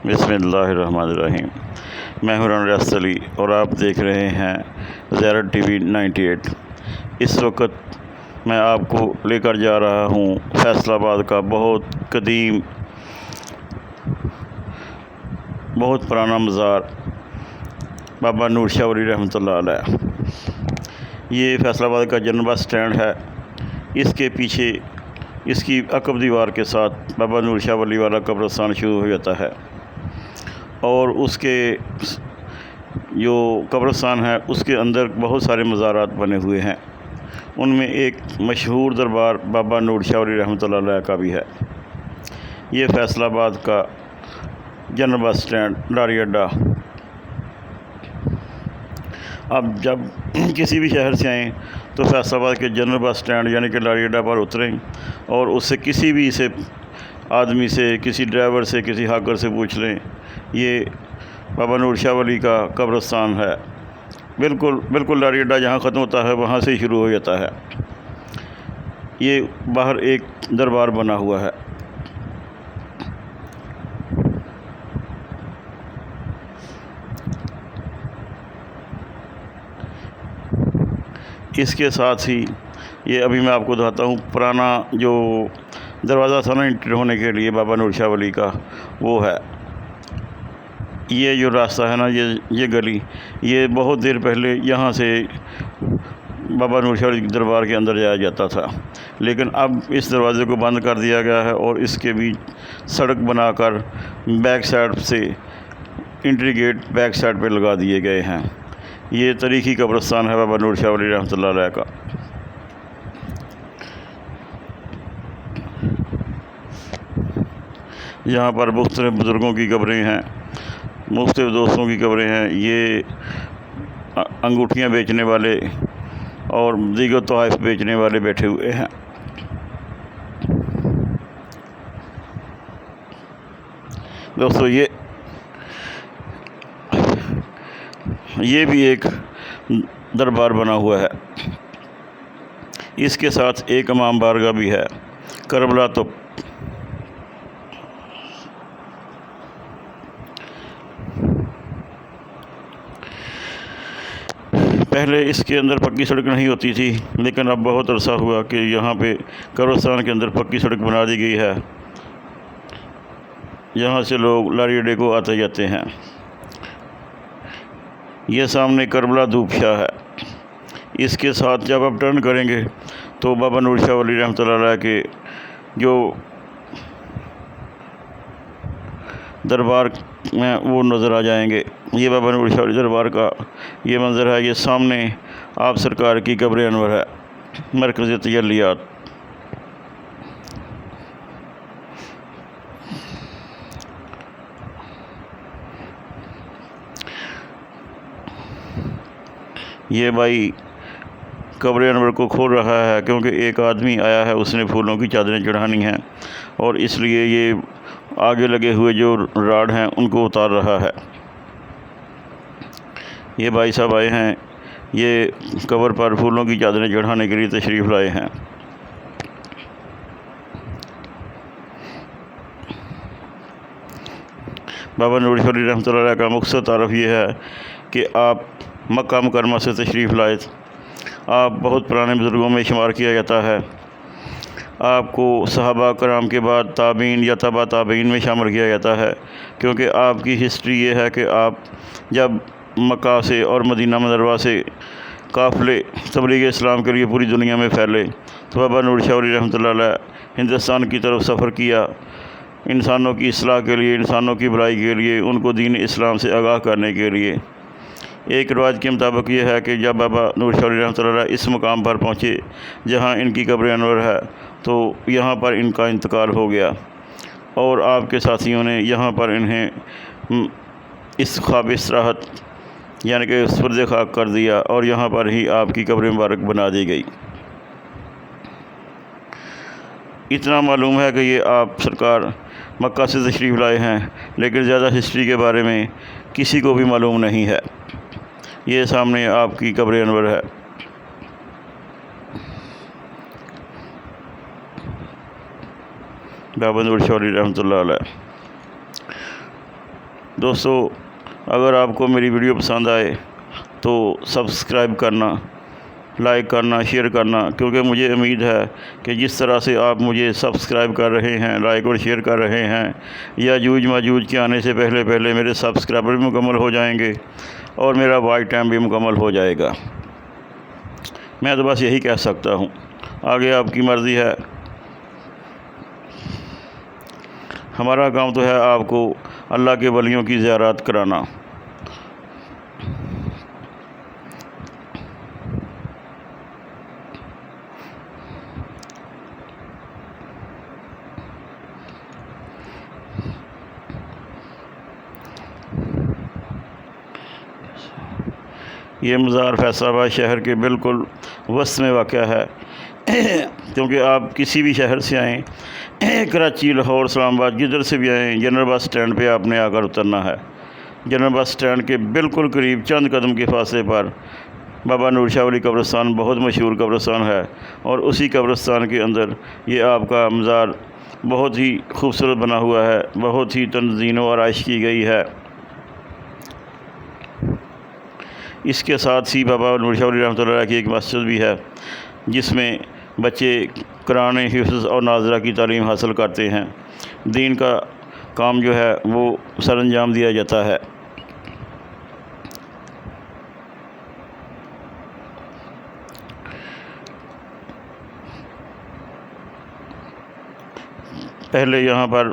بسم اللہ الرحمن الرحیم۔ میں ہوں ریاست علی اور آپ دیکھ رہے ہیں زیارت ٹی وی 98۔ اس وقت میں آپ کو لے کر جا رہا ہوں فیصل آباد کا بہت قدیم بہت پرانا مزار بابا نور شاہ ولی رحمۃ اللہ علیہ۔ یہ فیصل آباد کا جنرل بس اسٹینڈ ہے۔ اس کے پیچھے اس کی عقب دیوار کے ساتھ بابا نور شاہ ولی والا قبرستان شروع ہو جاتا ہے، اور اس کے جو قبرستان ہے اس کے اندر بہت سارے مزارات بنے ہوئے ہیں۔ ان میں ایک مشہور دربار بابا نور شاہ ولی رحمۃ اللہ علیہ کا بھی ہے۔ یہ فیصل آباد کا جنرل بس اسٹینڈ لاری اڈا۔ اب جب کسی بھی شہر سے آئیں تو فیصل آباد کے جنرل بس اسٹینڈ یعنی کہ لاری اڈا پر اتریں، اور اس سے کسی بھی آدمی سے، کسی ڈرائیور سے، کسی ہاکر سے پوچھ لیں، یہ بابا نور شاہ ولی کا قبرستان ہے۔ بالکل لاری اڈا جہاں ختم ہوتا ہے وہاں سے شروع ہو جاتا ہے۔ یہ باہر ایک دربار بنا ہوا ہے۔ اس کے ساتھ ہی یہ ابھی میں آپ کو دکھاتا ہوں پرانا جو دروازہ تھا نا انٹر ہونے کے لیے بابا نور شاہ ولی کا، وہ ہے۔ یہ جو راستہ ہے نا، یہ گلی، یہ بہت دیر پہلے یہاں سے بابا نور شاہ ولی کے دربار کے اندر جایا جاتا تھا، لیکن اب اس دروازے کو بند کر دیا گیا ہے اور اس کے بیچ سڑک بنا کر بیک سائڈ سے انٹری گیٹ بیک سائڈ پہ لگا دیے گئے ہیں۔ یہ تاریخی قبرستان ہے بابا نور شاہ ولی رحمۃ اللہ علیہ کا۔ یہاں پر مختلف بزرگوں کی قبریں ہیں، مختلف دوستوں کی قبریں ہیں۔ یہ انگوٹھیاں بیچنے والے اور دیگر تحائف بیچنے والے بیٹھے ہوئے ہیں۔ دوستو یہ بھی ایک دربار بنا ہوا ہے۔ اس کے ساتھ ایک امام بارگاہ بھی ہے۔ کربلا تو پہلے اس کے اندر پکی سڑک نہیں ہوتی تھی، لیکن اب بہت عرصہ ہوا کہ یہاں پہ قبرستان کے اندر پکی سڑک بنا دی گئی ہے۔ یہاں سے لوگ لاری اڈے کو آتے جاتے ہیں۔ یہ سامنے کربلا دھوپ شاہ ہے۔ اس کے ساتھ جب آپ ٹرن کریں گے تو بابا نور شاہ ولی رحمۃ اللہ علیہ کے جو دربار میں وہ نظر آ جائیں گے۔ یہ بابا نور شاہ ولی دربار کا یہ منظر ہے۔ یہ سامنے آپ سرکار کی قبر انور ہے، مرکز تجلیات۔ یہ بھائی قبر انور کو کھول رہا ہے کیونکہ ایک آدمی آیا ہے، اس نے پھولوں کی چادریں چڑھانی ہیں، اور اس لیے یہ آگے لگے ہوئے جو راڈ ہیں ان کو اتار رہا ہے۔ یہ بھائی صاحب آئے ہیں، یہ قبر پر پھولوں کی چادریں چڑھانے کے لیے تشریف لائے ہیں۔ بابا نور شاہ ولی رحمۃ اللہ علیہ کا مختصر تعارف یہ ہے کہ آپ مکہ مکرمہ سے تشریف لائے۔ آپ بہت پرانے بزرگوں میں شمار کیا جاتا ہے۔ آپ کو صحابہ کرام کے بعد تابعین یا تبع تابعین میں شامل کیا جاتا ہے، کیونکہ آپ کی ہسٹری یہ ہے کہ آپ جب مکہ سے اور مدینہ منورہ سے قافلے تبلیغ اسلام کے لیے پوری دنیا میں پھیلے تو بابا نور شاہ ولی رحمۃ اللہ علیہ ہندوستان کی طرف سفر کیا، انسانوں کی اصلاح کے لیے، انسانوں کی بھلائی کے لیے، ان کو دین اسلام سے آگاہ کرنے کے لیے۔ ایک روایت کے مطابق یہ ہے کہ جب بابا نور شاہ ولی رحمۃ اللہ علیہ اس مقام پر پہنچے جہاں ان کی قبر انور ہے، تو یہاں پر ان کا انتقال ہو گیا، اور آپ کے ساتھیوں نے یہاں پر انہیں اس خواب استراحت یعنی کہ سپرد خاک کر دیا، اور یہاں پر ہی آپ کی قبر مبارک بنا دی گئی۔ اتنا معلوم ہے کہ یہ آپ سرکار مکہ سے تشریف لائے ہیں، لیکن زیادہ ہسٹری کے بارے میں کسی کو بھی معلوم نہیں ہے۔ یہ سامنے آپ کی قبر انور ہے۔ بابا نور شاہ ولی رحمۃ اللہ علیہ۔ دوستو اگر آپ کو میری ویڈیو پسند آئے تو سبسکرائب کرنا، لائک کرنا، شیئر کرنا، کیونکہ مجھے امید ہے کہ جس طرح سے آپ مجھے سبسکرائب کر رہے ہیں، لائک اور شیئر کر رہے ہیں، یاجوج ماجوج کے آنے سے پہلے میرے سبسکرائبر بھی مکمل ہو جائیں گے اور میرا واچ ٹائم بھی مکمل ہو جائے گا۔ میں تو بس یہی کہہ سکتا ہوں، آگے آپ کی مرضی ہے۔ ہمارا کام تو ہے آپ کو اللہ کے ولیوں کی زیارت کرانا۔ یہ مزار فیصل آباد شہر کے بالکل وسط میں واقع ہے، کیونکہ آپ کسی بھی شہر سے آئیں، کراچی، لاہور، اسلام آباد، جدھر سے بھی آئیں، جنرل بس سٹینڈ پہ آپ نے آ کر اترنا ہے۔ جنرل بس سٹینڈ کے بالکل قریب چند قدم کے فاصلے پر بابا نور شاہ ولی قبرستان بہت مشہور قبرستان ہے، اور اسی قبرستان کے اندر یہ آپ کا مزار بہت ہی خوبصورت بنا ہوا ہے، بہت ہی تنظیم و آرائش کی گئی ہے۔ اس کے ساتھ ہی بابا نور شاہ ولی رحمۃ اللہ علیہ کی ایک مسجد بھی ہے، جس میں بچے قرآن حفظ اور ناظرہ کی تعلیم حاصل کرتے ہیں، دین کا کام جو ہے وہ سر انجام دیا جاتا ہے۔ پہلے یہاں پر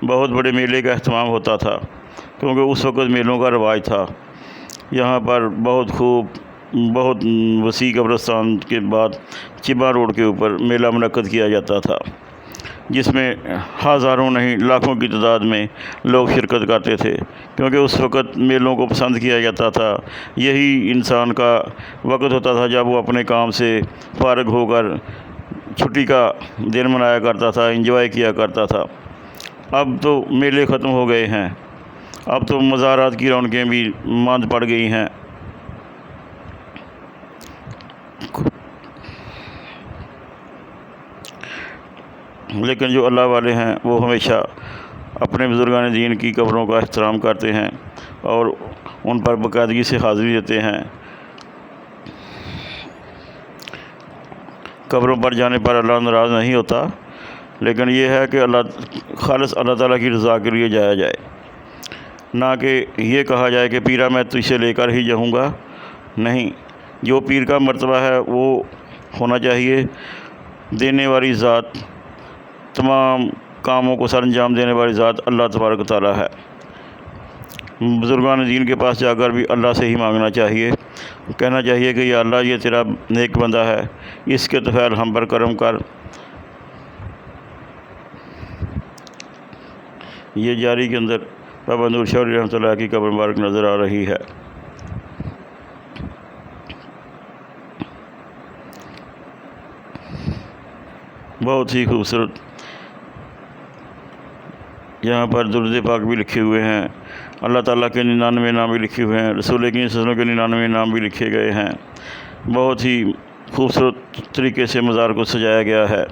بہت بڑے میلے کا اہتمام ہوتا تھا، کیونکہ اس وقت میلوں کا رواج تھا۔ یہاں پر بہت وسیع قبرستان کے بعد چبا روڈ کے اوپر میلہ منعقد کیا جاتا تھا، جس میں ہزاروں نہیں لاکھوں کی تعداد میں لوگ شرکت کرتے تھے، کیونکہ اس وقت میلوں کو پسند کیا جاتا تھا۔ یہی انسان کا وقت ہوتا تھا جب وہ اپنے کام سے فارغ ہو کر چھٹی کا دن منایا کرتا تھا، انجوائے کیا کرتا تھا۔ اب تو میلے ختم ہو گئے ہیں، اب تو مزارات کی رونقیں بھی ماند پڑ گئی ہیں۔ لیکن جو اللہ والے ہیں وہ ہمیشہ اپنے بزرگان دین کی قبروں کا احترام کرتے ہیں اور ان پر باقاعدگی سے حاضری دیتے ہیں۔ قبروں پر جانے پر اللہ ناراض نہیں ہوتا، لیکن یہ ہے کہ خالص اللہ تعالیٰ کی رضا کے لیے جایا جائے، نہ کہ یہ کہا جائے کہ پیرا میں تجھ سے لے کر ہی جاؤں گا۔ نہیں، جو پیر کا مرتبہ ہے وہ ہونا چاہیے، دینے والی ذات، تمام کاموں کو سر انجام دینے والی ذات اللہ تبارک و تعالیٰ ہے۔ بزرگان دین کے پاس جا کر بھی اللہ سے ہی مانگنا چاہیے، کہنا چاہیے کہ یا اللہ یہ تیرا نیک بندہ ہے، اس کے طفیل ہم پر کرم کر۔ یہ جاری کے اندر بابا نور شاہ ولی رحمۃ اللہ کی قبر مبارک نظر آ رہی ہے۔ بہت ہی خوبصورت، یہاں پر درود پاک بھی لکھے ہوئے ہیں، اللہ تعالیٰ کے 99 نام بھی لکھے ہوئے ہیں، رسول کی سنوں کے 99 نام بھی لکھے گئے ہیں۔ بہت ہی خوبصورت طریقے سے مزار کو سجایا گیا ہے۔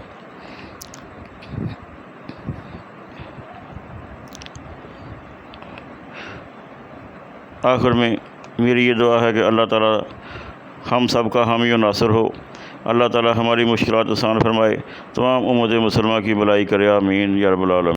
آخر میں میری یہ دعا ہے کہ اللہ تعالیٰ ہم سب کا حامی و ناصر ہو، اللہ تعالیٰ ہماری مشکلات آسان فرمائے، تمام امت مسلمہ کی بھلائی کرے، آمین یا رب العالمین۔